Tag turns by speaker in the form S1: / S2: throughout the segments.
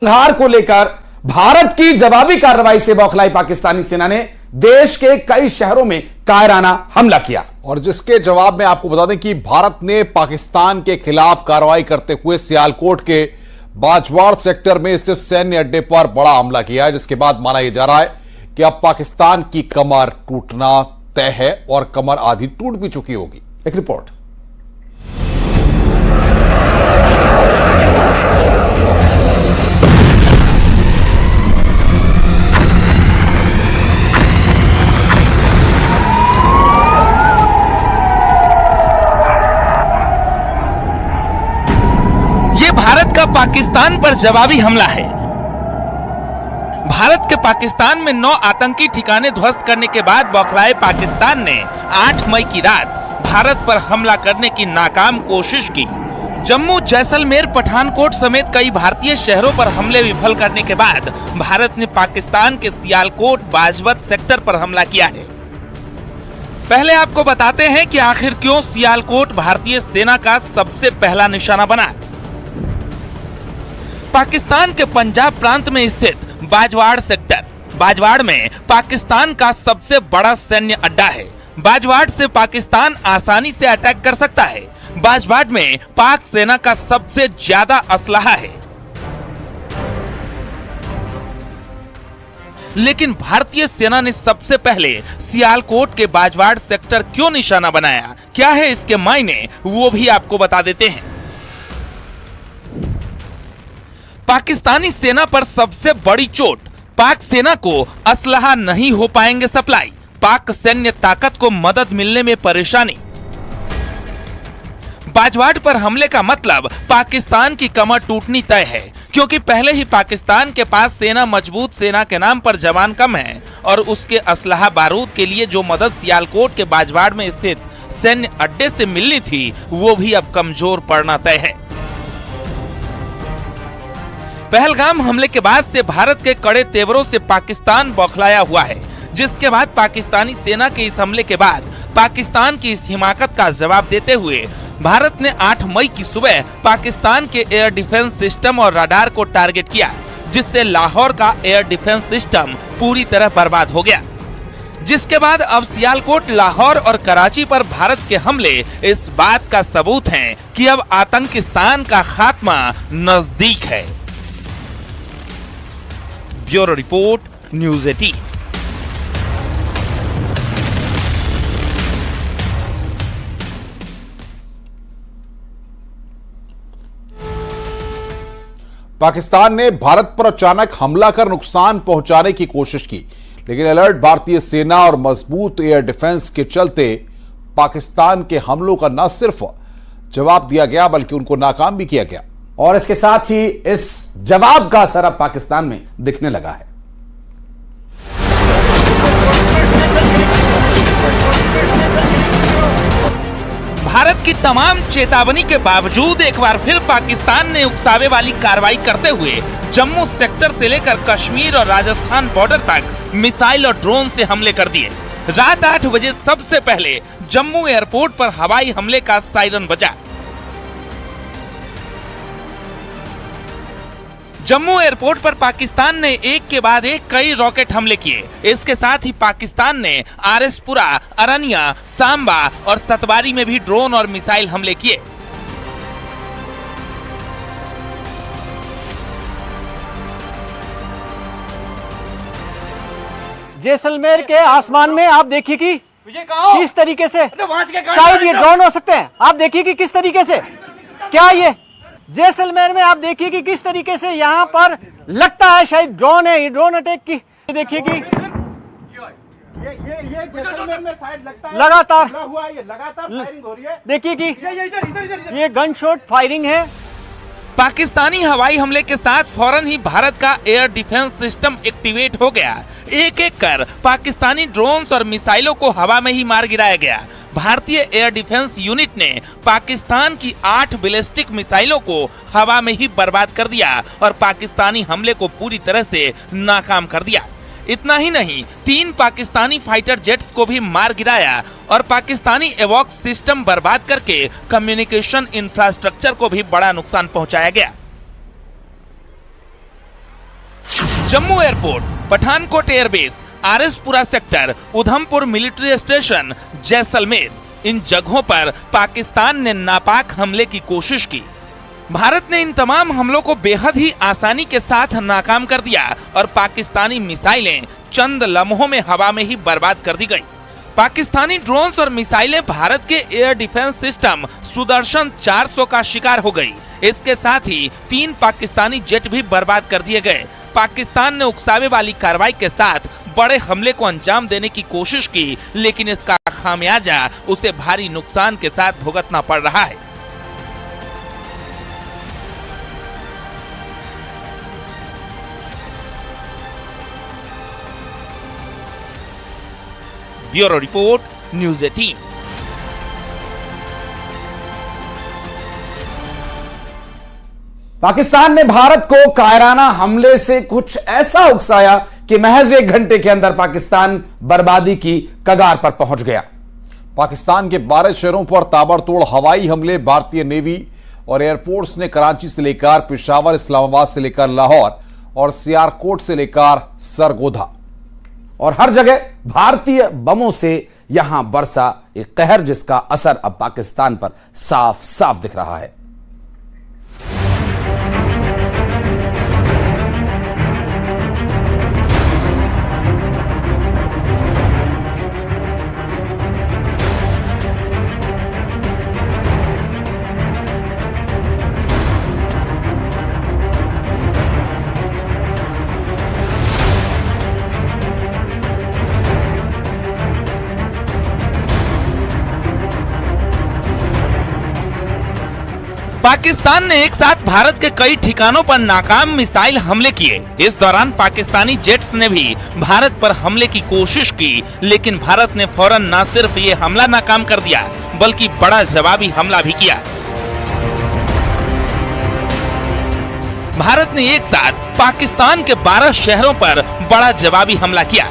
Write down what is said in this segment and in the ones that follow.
S1: हार को लेकर भारत की जवाबी कार्रवाई से बौखलाई पाकिस्तानी सेना ने देश के कई शहरों में कायराना हमला किया
S2: और जिसके जवाब में आपको बता दें कि भारत ने पाकिस्तान के खिलाफ कार्रवाई करते हुए सियालकोट के बाजवाड़ सेक्टर में स्थित सैन्य अड्डे पर बड़ा हमला किया है, जिसके बाद माना यह जा रहा है कि अब पाकिस्तान की कमर टूटना तय है और कमर आधी टूट भी चुकी होगी। एक रिपोर्ट।
S3: भारत का पाकिस्तान पर जवाबी हमला है। भारत के पाकिस्तान में 9 आतंकी ठिकाने ध्वस्त करने के बाद बौखलाए पाकिस्तान ने 8 मई की रात भारत पर हमला करने की नाकाम कोशिश की। जम्मू, जैसलमेर, पठानकोट समेत कई भारतीय शहरों पर हमले विफल करने के बाद भारत ने पाकिस्तान के सियालकोट बाजवत सेक्टर पर हमला किया है। पहले आपको बताते हैं कि आखिर क्यों सियालकोट भारतीय सेना का सबसे पहला निशाना बना। पाकिस्तान के पंजाब प्रांत में स्थित बाजवाड़ सेक्टर, बाजवाड़ में पाकिस्तान का सबसे बड़ा सैन्य अड्डा है। बाजवाड़ से पाकिस्तान आसानी से अटैक कर सकता है। बाजवाड़ में पाक सेना का सबसे ज्यादा असलहा है। लेकिन भारतीय सेना ने सबसे पहले सियालकोट के बाजवाड़ सेक्टर क्यों निशाना बनाया, क्या है इसके मायने, वो भी आपको बता देते हैं। पाकिस्तानी सेना पर सबसे बड़ी चोट, पाक सेना को असलहा नहीं हो पाएंगे सप्लाई, पाक सैन्य ताकत को मदद मिलने में परेशानी। बाजवाड़ पर हमले का मतलब पाकिस्तान की कमर टूटनी तय है, क्योंकि पहले ही पाकिस्तान के पास सेना मजबूत सेना के नाम पर जवान कम है और उसके असलहा बारूद के लिए जो मदद सियालकोट के बाजवाड़ में स्थित सैन्य अड्डे से मिलनी थी वो भी अब कमजोर पड़ना तय है। पहलगाम हमले के बाद से भारत के कड़े तेवरों से पाकिस्तान बौखलाया हुआ है, जिसके बाद पाकिस्तानी सेना के इस हमले के बाद पाकिस्तान की इस हिमाकत का जवाब देते हुए भारत ने 8 मई की सुबह पाकिस्तान के एयर डिफेंस सिस्टम और रडार को टारगेट किया, जिससे लाहौर का एयर डिफेंस सिस्टम पूरी तरह बर्बाद हो गया। जिसके बाद अब सियालकोट, लाहौर और कराची पर भारत के हमले इस बात का सबूत हैं कि अब आतंकिस्तान का खात्मा नजदीक है। Bureau report, news 18।
S2: पाकिस्तान ने भारत पर अचानक हमला कर नुकसान पहुंचाने की कोशिश की, लेकिन अलर्ट भारतीय सेना और मजबूत एयर डिफेंस के चलते पाकिस्तान के हमलों का न सिर्फ जवाब दिया गया बल्कि उनको नाकाम भी किया गया।
S1: और इसके साथ ही इस जवाब का असर अब पाकिस्तान में दिखने लगा है।
S3: भारत की तमाम चेतावनी के बावजूद एक बार फिर पाकिस्तान ने उकसावे वाली कार्रवाई करते हुए जम्मू सेक्टर से लेकर कश्मीर और राजस्थान बॉर्डर तक मिसाइल और ड्रोन से हमले कर दिए। रात 8 बजे सबसे पहले जम्मू एयरपोर्ट पर हवाई हमले का सायरन बजा। जम्मू एयरपोर्ट पर पाकिस्तान ने एक के बाद एक कई रॉकेट हमले किए। इसके साथ ही पाकिस्तान ने आरएसपुरा, अरनिया, सांबा और सतवारी में भी ड्रोन और मिसाइल हमले किए।
S4: जैसलमेर के आसमान में आप देखिए कि किस तरीके से शायद ये ड्रोन हो सकते हैं। आप देखिए कि किस तरीके से, क्या ये जैसलमेर में आप देखिए कि किस तरीके से यहाँ पर लगता है शायद ड्रोन है। ये ड्रोन अटैक की देखिए कि
S5: ये जैसलमेर में शायद लगता है
S4: लगातार
S5: फायरिंग हो रही है।
S4: देखिए कि ये गन शॉट फायरिंग है।
S3: पाकिस्तानी हवाई हमले के साथ फौरन ही भारत का एयर डिफेंस सिस्टम एक्टिवेट हो गया। एक एक कर पाकिस्तानी ड्रोन्स और मिसाइलों को हवा में ही मार गिराया गया। भारतीय एयर डिफेंस यूनिट ने पाकिस्तान की 8 बैलिस्टिक मिसाइलों को हवा में ही बर्बाद कर दिया और पाकिस्तानी हमले को पूरी तरह से नाकाम कर दिया। इतना ही नहीं, 3 पाकिस्तानी फाइटर जेट्स को भी मार गिराया और पाकिस्तानी एवॉक्स सिस्टम बर्बाद करके कम्युनिकेशन इंफ्रास्ट्रक्चर को भी बड़ा नुकसान पहुंचाया गया। Jammu airport, Pathankot airbase, RS Pura sector, Udhampur military station, Jaisalmer, इन जगहों पर पाकिस्तान ने नापाक हमले की कोशिश की। भारत ने इन तमाम हमलों को बेहद ही आसानी के साथ नाकाम कर दिया और पाकिस्तानी मिसाइलें चंद लम्हों में हवा में ही बर्बाद कर दी गई। पाकिस्तानी ड्रोन्स और मिसाइलें भारत के एयर डिफेंस सिस्टम सुदर्शन 400 का शिकार हो गई। इसके साथ ही 3 पाकिस्तानी जेट भी बर्बाद कर दिए गए। पाकिस्तान ने उकसावे वाली कार्रवाई के साथ बड़े हमले को अंजाम देने की कोशिश की, लेकिन इसका खामियाजा उसे भारी नुकसान के साथ भुगतना पड़ रहा है। Bureau report, news 18।
S1: पाकिस्तान ने भारत को कायराना हमले से कुछ ऐसा उकसाया कि महज 1 घंटे के अंदर पाकिस्तान बर्बादी की कगार पर पहुंच गया।
S2: पाकिस्तान के 12 शहरों पर ताबड़तोड़ हवाई हमले भारतीय नेवी और एयरफोर्स ने कराची से लेकर पेशावर, इस्लामाबाद से लेकर लाहौर और सियालकोट से लेकर सरगोधा,
S1: और हर जगह भारतीय बमों से यहां बरसा एक कहर, जिसका असर अब पाकिस्तान पर साफ साफ दिख रहा है।
S3: पाकिस्तान ने एक साथ भारत के कई ठिकानों पर नाकाम मिसाइल हमले किए। इस दौरान पाकिस्तानी जेट्स ने भी भारत पर हमले की कोशिश की, लेकिन भारत ने फौरन न सिर्फ ये हमला नाकाम कर दिया, बल्कि बड़ा जवाबी हमला भी किया। भारत ने एक साथ पाकिस्तान के 12 शहरों पर बड़ा जवाबी हमला किया।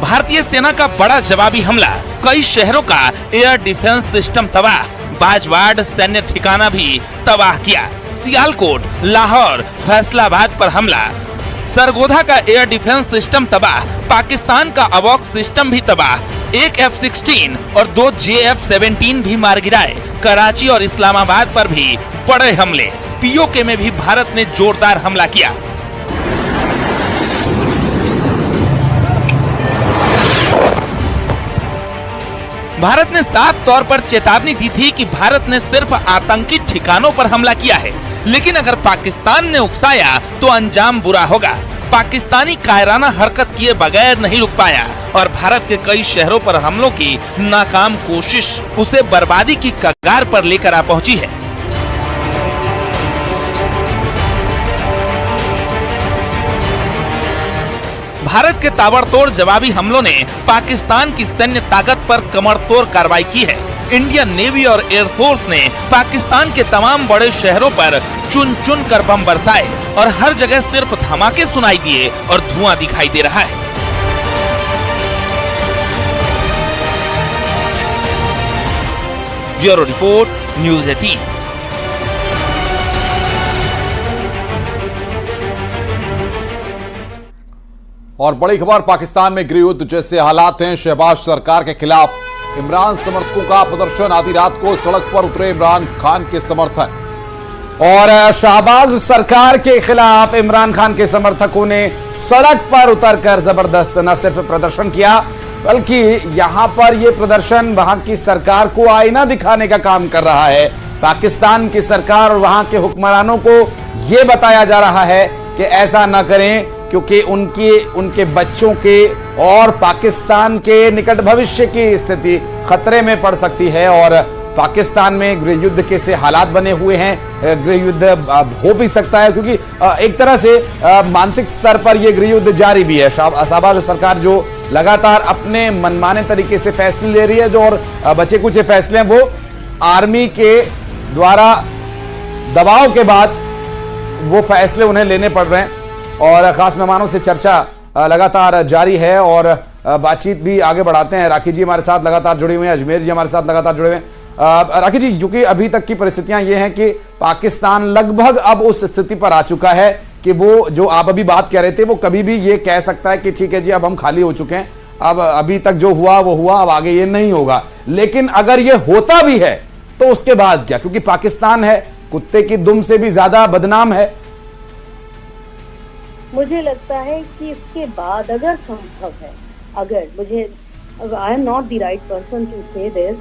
S3: भारतीय सेना का बड़ा जवाबी हमला, कई शहरों का एयर डिफेंस सिस्टम तबाह, बाजवाड़ सैन्य ठिकाना भी तबाह किया। सियालकोट, लाहौर, फैसलाबाद पर हमला, सरगोधा का एयर डिफेंस सिस्टम तबाह, पाकिस्तान का अवॉक सिस्टम भी तबाह, एक F-16 और 2 JF-17 भी मार गिराए। कराची और इस्लामाबाद पर भी बड़े हमले, POK में भी भारत ने जोरदार हमला किया। भारत ने साफ तौर पर चेतावनी दी थी कि भारत ने सिर्फ आतंकी ठिकानों पर हमला किया है, लेकिन अगर पाकिस्तान ने उकसाया तो अंजाम बुरा होगा। पाकिस्तानी कायराना हरकत किए बगैर नहीं रुक पाया और भारत के कई शहरों पर हमलों की नाकाम कोशिश उसे बर्बादी की कगार पर लेकर आ पहुंची है। भारत के ताबड़तोड़ जवाबी हमलों ने पाकिस्तान की सैन्य ताकत पर कमरतोड़ कार्रवाई की है। इंडियन नेवी और एयरफोर्स ने पाकिस्तान के तमाम बड़े शहरों पर चुन चुन कर बम बरसाए और हर जगह सिर्फ धमाके सुनाई दिए और धुआं दिखाई दे रहा है। Bureau report, news 18।
S2: और बड़ी खबर, पाकिस्तान में गृह युद्ध जैसे हालात हैं। शहबाज सरकार के खिलाफ इमरान समर्थकों का प्रदर्शन, आधी रात को सड़क पर उतरे इमरान खान के समर्थक।
S1: और शहबाज सरकार के खिलाफ इमरान खान के समर्थकों ने सड़क पर उतरकर जबरदस्त न सिर्फ प्रदर्शन किया, बल्कि यहां पर यह प्रदर्शन वहां की सरकार को आईना दिखाने का काम कर रहा है। पाकिस्तान की सरकार और वहां के हुक्मरानों को यह बताया जा रहा है कि ऐसा न करें, क्योंकि उनके बच्चों के और पाकिस्तान के निकट भविष्य की स्थिति खतरे में पड़ सकती है। और पाकिस्तान में गृह युद्ध के से हालात बने हुए हैं। गृह युद्ध हो भी सकता है, क्योंकि एक तरह से मानसिक स्तर पर यह गृह युद्ध जारी भी है। शहबाज सरकार जो लगातार अपने मनमाने तरीके से फैसले ले रही है, जो और बचे कुछ फैसले हैं वो आर्मी के द्वारा दबाव के बाद वो फैसले उन्हें लेने पड़ रहे हैं। और खास मेहमानों से चर्चा लगातार जारी है और बातचीत भी आगे बढ़ाते हैं। राखी जी हमारे साथ लगातार जुड़े हुए हैं, अजमेर जी हमारे साथ लगातार जुड़े हुए हैं। राखी जी, क्योंकि अभी तक की परिस्थितियां ये हैं कि पाकिस्तान लगभग अब उस स्थिति पर आ चुका है कि वो जो आप अभी बात कह रहे थे, वो कभी भी ये कह सकता है कि ठीक है जी, अब हम खाली हो चुके हैं, अब अभी तक जो हुआ वो हुआ, अब आगे ये नहीं होगा। लेकिन अगर ये होता भी है तो उसके बाद क्या? क्योंकि पाकिस्तान है, कुत्ते की दुम से भी ज्यादा बदनाम है।
S6: मुझे लगता है कि इसके बाद अगर संभव है, अगर मुझे, I am not the right person to say this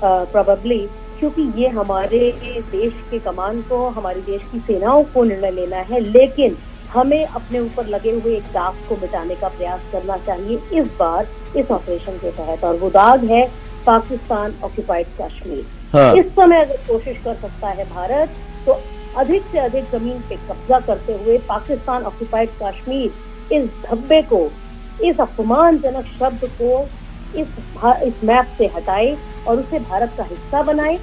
S6: probably, क्योंकि ये हमारे देश के कमान को, हमारे देश की सेनाओं को निर्णय लेना है, लेकिन हमें अपने ऊपर लगे हुए एक दाग को मिटाने का प्रयास करना चाहिए इस बार इस ऑपरेशन के तहत, और वो दाग है पाकिस्तान ऑक्युपाइड कश्मीर।
S1: हाँ।
S6: इस समय अगर कोशिश कर सकता है भारत, तो अधिक से अधिक जमीन पे कब्जा करते हुए पाकिस्तान ऑक्युपाइड कश्मीर इस धब्बे को, इस अपमानजनक शब्द को इस मैप से हटाए और उसे भारत का हिस्सा बनाए।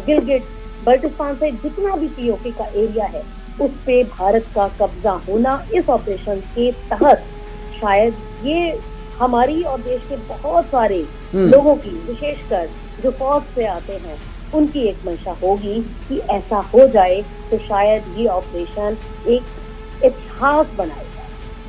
S6: गिलगिट बल्टिस्तान से जितना भी पीओके का एरिया है, उस पे भारत का कब्जा होना इस ऑपरेशन के तहत, शायद ये हमारी और देश के बहुत सारे लोगों की, विशेषकर जो फौज से आते हैं, उनकी एक मंशा होगी कि ऐसा हो जाए, तो शायद ये ऑपरेशन एक इतिहास बनाएगा।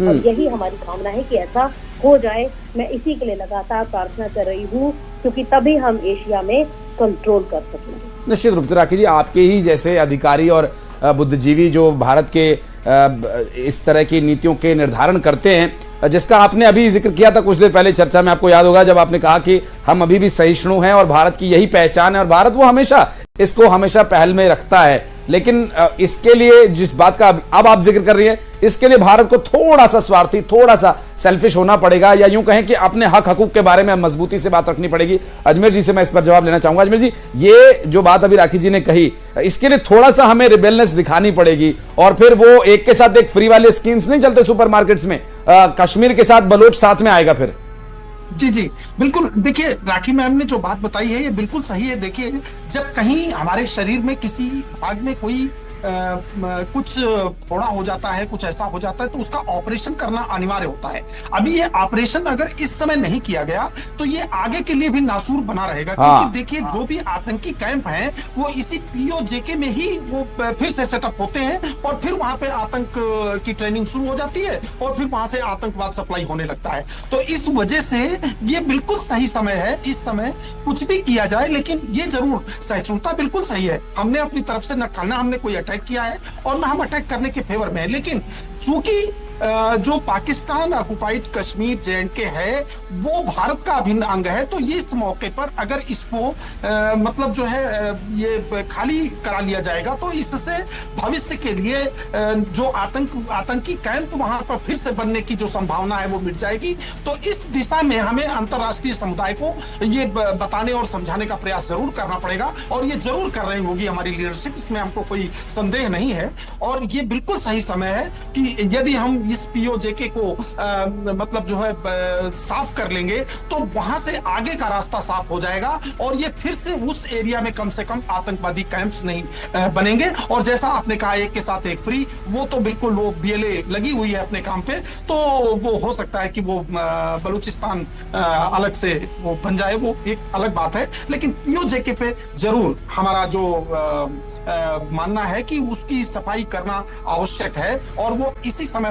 S6: और यही हमारी कामना है कि ऐसा हो जाए। मैं इसी के लिए लगातार प्रार्थना कर रही हूँ, क्योंकि तभी हम एशिया में कंट्रोल कर सकेंगे।
S1: निश्चित रूप से राखी जी, आपके ही जैसे अधिकारी और बुद्धिजीवी जो भारत के इस तरह की नीतियों के निर्धारण करते हैं, जिसका आपने अभी जिक्र किया था कुछ देर पहले चर्चा में, आपको याद होगा जब आपने कहा कि हम अभी भी सहिष्णु हैं और भारत की यही पहचान है और भारत वो हमेशा इसको हमेशा पहल में रखता है। लेकिन इसके लिए जिस बात का अब आप जिक्र कर रही है, इसके लिए भारत को थोड़ा सा स्वार्थी, थोड़ा सा सेल्फिश होना पड़ेगा, या यूं कहें कि अपने हक हकूक के बारे में मजबूती से बात रखनी पड़ेगी। अजमेर जी से मैं इस पर जवाब लेना चाहूंगा। अजमेर जी, ये जो बात अभी राखी जी ने कही, इसके लिए थोड़ा सा हमें रिबेलनेस दिखानी पड़ेगी, और फिर वो एक के साथ एक फ्री वाले स्कीम्स नहीं चलते सुपरमार्केट्स में, कश्मीर के साथ बलोच साथ में आएगा फिर।
S7: जी जी बिल्कुल। देखिए, राखी मैम ने जो बात बताई है ये बिल्कुल सही है। देखिए, जब कहीं हमारे शरीर में किसी भाग में कोई कुछ फोड़ा हो जाता है, कुछ ऐसा हो जाता है, तो उसका ऑपरेशन करना अनिवार्य होता है। अभी ये ऑपरेशन अगर इस समय नहीं किया गया तो ये आगे के लिए भी नासूर बना रहेगा। क्योंकि देखिए, जो भी आतंकी कैंप हैं वो इसी पीओजेके में ही वो फिर से सेटअप होते हैं, और फिर वहां पे आतंक की ट्रेनिंग शुरू हो जाती है, और फिर वहां से आतंकवाद सप्लाई होने लगता है। तो इस वजह से ये बिल्कुल सही समय है, इस समय कुछ भी किया जाए, लेकिन ये जरूर सहिष्णुता बिल्कुल सही है। हमने अपनी तरफ से न हमने कोई अटैक किया है और ना हम अटैक करने के फेवर में है, लेकिन चूंकि जो पाकिस्तान ऑक्युपाइड कश्मीर जेएंडके है वो भारत का अभिन्न अंग है, तो ये इस मौके पर अगर इसको मतलब जो है ये खाली करा लिया जाएगा, तो इससे भविष्य के लिए जो आतंकी कैंप वहां पर फिर से बनने की जो संभावना है वो मिट जाएगी। तो इस दिशा में हमें अंतर्राष्ट्रीय समुदाय को ये बताने और समझाने का प्रयास जरूर करना पड़ेगा, और ये जरूर कर रही होगी हमारी लीडरशिप, इसमें हमको कोई संदेह नहीं है। और ये बिल्कुल सही समय है कि यदि हम इस पीओजेके को मतलब जो है साफ कर लेंगे, तो वहां से आगे का रास्ता साफ हो जाएगा, और ये फिर से उस एरिया में कम से कम आतंकवादी कैंप्स नहीं बनेंगे। और जैसा आपने कहा, एक के साथ एक फ्री, वो तो बिल्कुल वो बीएलए लगी हुई है अपने काम पे, तो वो हो सकता है कि वो बलूचिस्तान अलग से वो बन जाए, वो एक अलग बात है। लेकिन पीओजेके पे जरूर हमारा जो मानना है कि उसकी सफाई करना आवश्यक है, और वो इसी समय